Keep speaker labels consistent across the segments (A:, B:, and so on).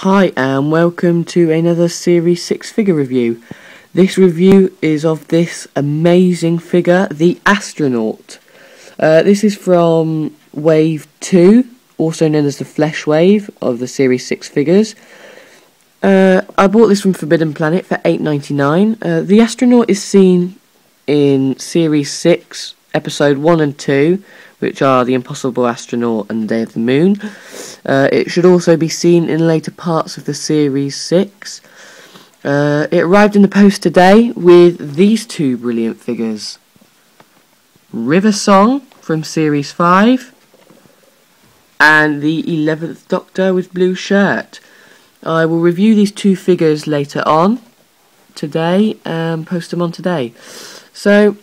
A: Hi and welcome to another Series 6 figure review. This review is of this amazing figure, the Astronaut. This is from Wave 2, also known as the Flesh Wave of the Series 6 figures. I bought this from Forbidden Planet for $8.99. The Astronaut is seen in Series 6, Episode 1 and 2, which are The Impossible Astronaut and The Day of the Moon. It should also be seen in later parts of the Series 6. It arrived in the post today with these two brilliant figures. River Song from Series 5 and the 11th Doctor with blue shirt. I will review these two figures later on today and post them on today. So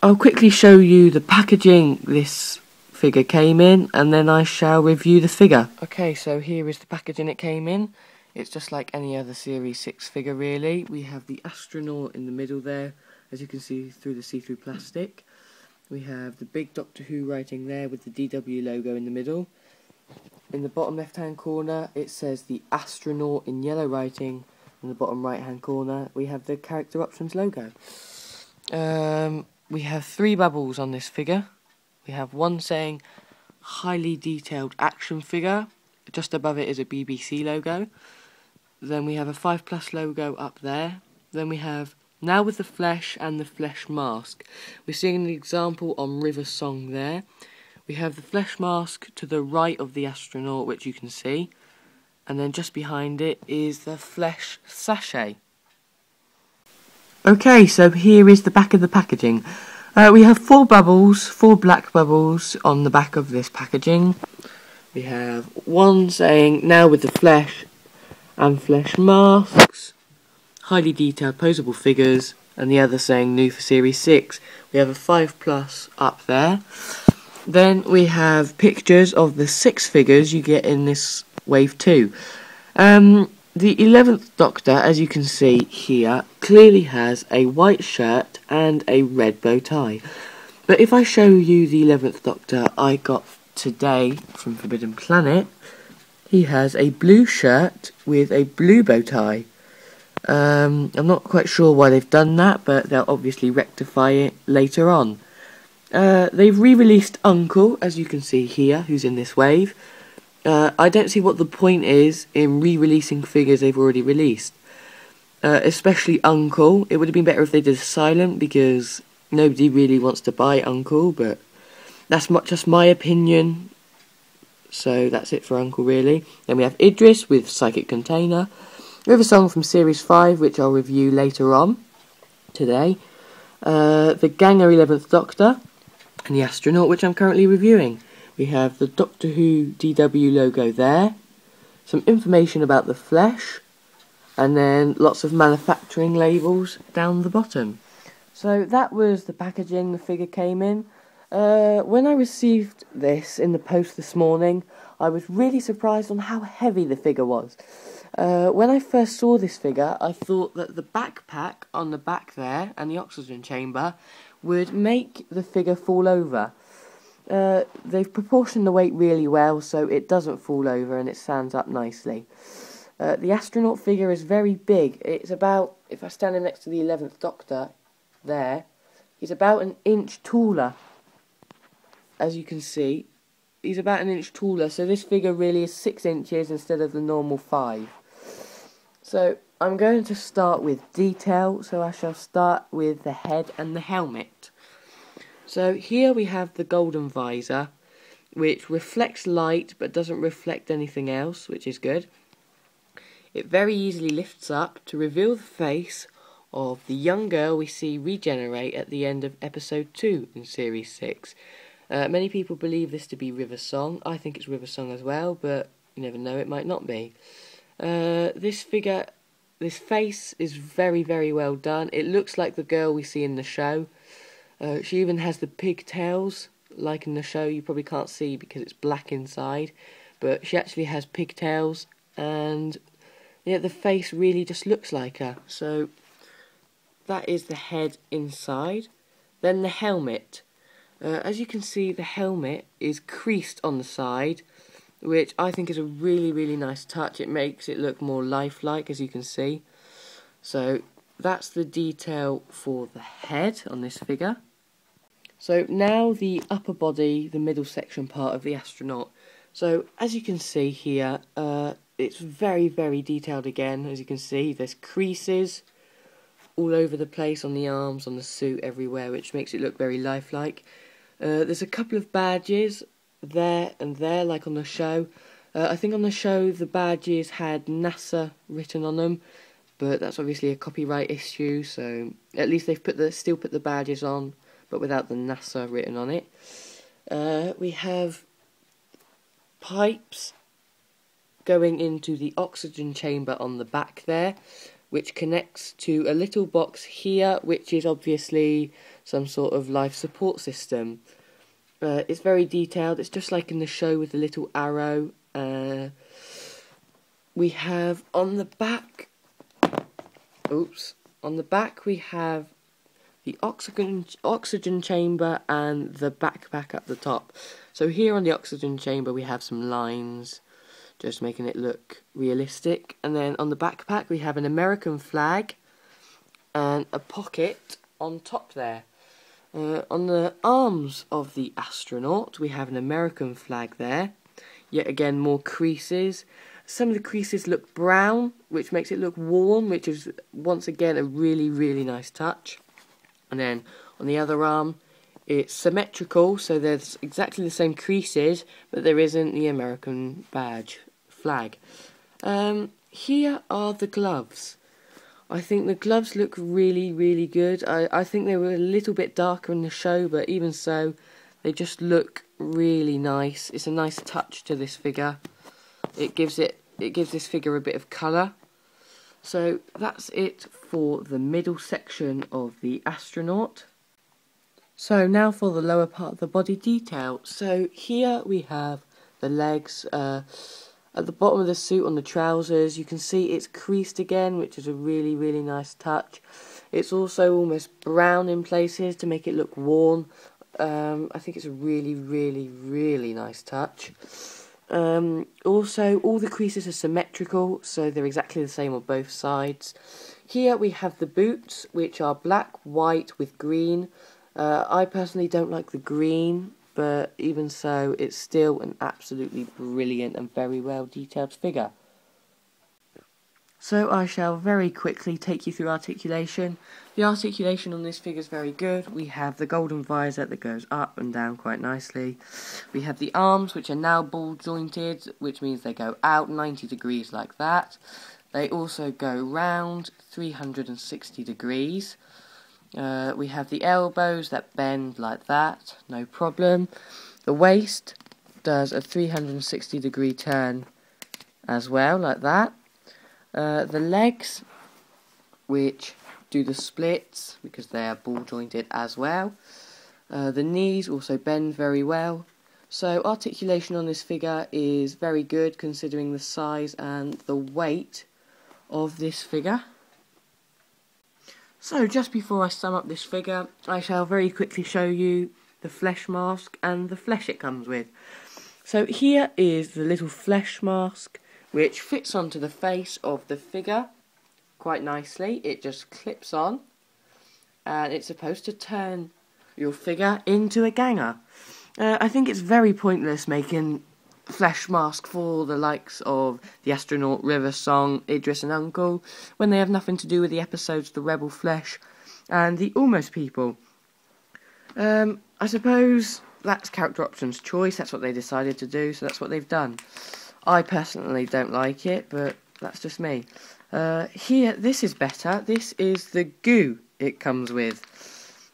A: I'll quickly show you the packaging this figure came in, and then I shall review the figure. Okay, so here is the packaging it came in. It's just like any other Series 6 figure really. We have the Astronaut in the middle there, as you can see through the see-through plastic. We have the big Doctor Who writing there with the DW logo in the middle. In the bottom left hand corner it says the Astronaut in yellow writing. In the bottom right hand corner we have the character options logo. We have three bubbles on this figure. We have one saying highly detailed action figure. Just above it is a BBC logo. Then we have a 5+ logo up there. Then we have now with the flesh and the flesh mask. We're seeing an example on River Song there. We have the flesh mask to the right of the Astronaut, which you can see. And then just behind it is the flesh sachet. Okay, so here is the back of the packaging. We have four black bubbles on the back of this packaging. We have one saying now with the flesh and flesh masks, highly detailed posable figures, and the other saying new for Series 6. We have a 5+ up there. Then we have pictures of the 6 figures you get in this Wave 2. The 11th Doctor, as you can see here, clearly has a white shirt and a red bow tie. But if I show you the 11th Doctor I got today from Forbidden Planet, he has a blue shirt with a blue bow tie. I'm not quite sure why they've done that, but they'll obviously rectify it later on. They've re-released Uncle, as you can see here, who's in this wave. I don't see what the point is in re-releasing figures they've already released. Especially Uncle. It would have been better if they did silent, because nobody really wants to buy Uncle, but that's just my opinion. So that's it for Uncle really. Then we have Idris with Psychic Container. River Song from Series 5, which I'll review later on today. The Ganger 11th Doctor and the Astronaut, which I'm currently reviewing. We have the Doctor Who DW logo there, some information about the flesh, and then lots of manufacturing labels down the bottom. So that was the packaging the figure came in. When I received this in the post this morning, I was really surprised on how heavy the figure was. When I first saw this figure, I thought that the backpack on the back there and the oxygen chamber would make the figure fall over. They've proportioned the weight really well so it doesn't fall over and it stands up nicely. The Astronaut figure is very big. It's about, if I stand him next to the 11th Doctor there, he's about an inch taller. As you can see, he's about an inch taller, so this figure really is 6 inches instead of the normal 5. So I'm going to start with detail, so I shall start with the head and the helmet. So here we have the golden visor, which reflects light but doesn't reflect anything else, which is good. It very easily lifts up to reveal the face of the young girl we see regenerate at the end of Episode 2 in Series 6. Many people believe this to be River Song. I think it's River Song as well, but you never know, it might not be. This figure, this face is very, very well done. It looks like the girl we see in the show. She even has the pigtails, like in the show. You probably can't see because it's black inside, but she actually has pigtails, and yeah, the face really just looks like her. So that is the head inside. Then the helmet. As you can see, the helmet is creased on the side, which I think is a really, really nice touch. It makes it look more lifelike, as you can see. So that's the detail for the head on this figure. So now the upper body, the middle section part of the astronaut. So as you can see here, it's very, very detailed again. As you can see, there's creases all over the place on the arms, on the suit, everywhere, which makes it look very lifelike. There's a couple of badges there and there, like on the show. I think on the show the badges had NASA written on them, but that's obviously a copyright issue, so at least they've still put the badges on, but without the NASA written on it. We have pipes going into the oxygen chamber on the back there, which connects to a little box here, which is obviously some sort of life support system. It's very detailed. It's just like in the show with the little arrow. We have on the back... on the back we have the oxygen chamber and the backpack at the top. So here on the oxygen chamber we have some lines, just making it look realistic. And then on the backpack we have an American flag and a pocket on top there. On the arms of the astronaut we have an American flag there. Yet again, more creases. Some of the creases look brown, which makes it look warm, which is once again a really, really nice touch. And then on the other arm it's symmetrical, so there's exactly the same creases, but there isn't the American badge flag. Here are the gloves. I think the gloves look really, really good. I think they were a little bit darker in the show, but even so, they just look really nice. It's a nice touch to this figure. It gives this figure a bit of colour. So that's it for the middle section of the astronaut. So now for the lower part of the body detail. So here we have the legs. At the bottom of the suit on the trousers, you can see it's creased again, which is a really, really nice touch. It's also almost brown in places to make it look worn. I think it's a really, really, really nice touch. Also, all the creases are symmetrical, so they're exactly the same on both sides. Here we have the boots, which are black, white with green. I personally don't like the green, but even so, it's still an absolutely brilliant and very well detailed figure. So I shall very quickly take you through articulation. The articulation on this figure is very good. We have the golden visor that goes up and down quite nicely. We have the arms, which are now ball jointed, which means they go out 90 degrees like that. They also go round 360 degrees. We have the elbows that bend like that, no problem. The waist does a 360 degree turn as well, like that. The legs, which do the splits because they are ball jointed as well. The knees also bend very well. So articulation on this figure is very good considering the size and the weight of this figure. So just before I sum up this figure, I shall very quickly show you the flesh mask and the flesh it comes with. So here is the little flesh mask, which fits onto the face of the figure quite nicely. It just clips on, and it's supposed to turn your figure into a ganger. I think it's very pointless making flesh mask for the likes of the Astronaut, River Song, Idris and Uncle, when they have nothing to do with the episodes The Rebel Flesh and the Almost People. I suppose that's character options choice, that's what they decided to do, so that's what they've done. I personally don't like it, but that's just me. Here, this is better. This is the goo it comes with.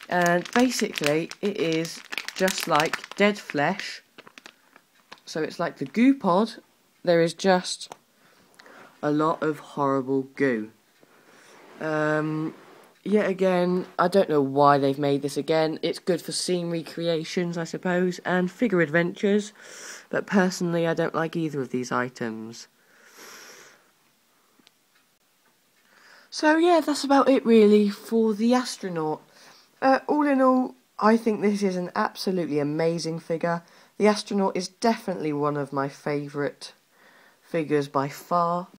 A: And basically, it is just like dead flesh. So it's like the goo pod. There is just a lot of horrible goo. Yet again, I don't know why they've made this again. It's good for scene recreations, I suppose, and figure adventures. But personally, I don't like either of these items. So yeah, that's about it really for the astronaut. All in all, I think this is an absolutely amazing figure. The astronaut is definitely one of my favourite figures by far.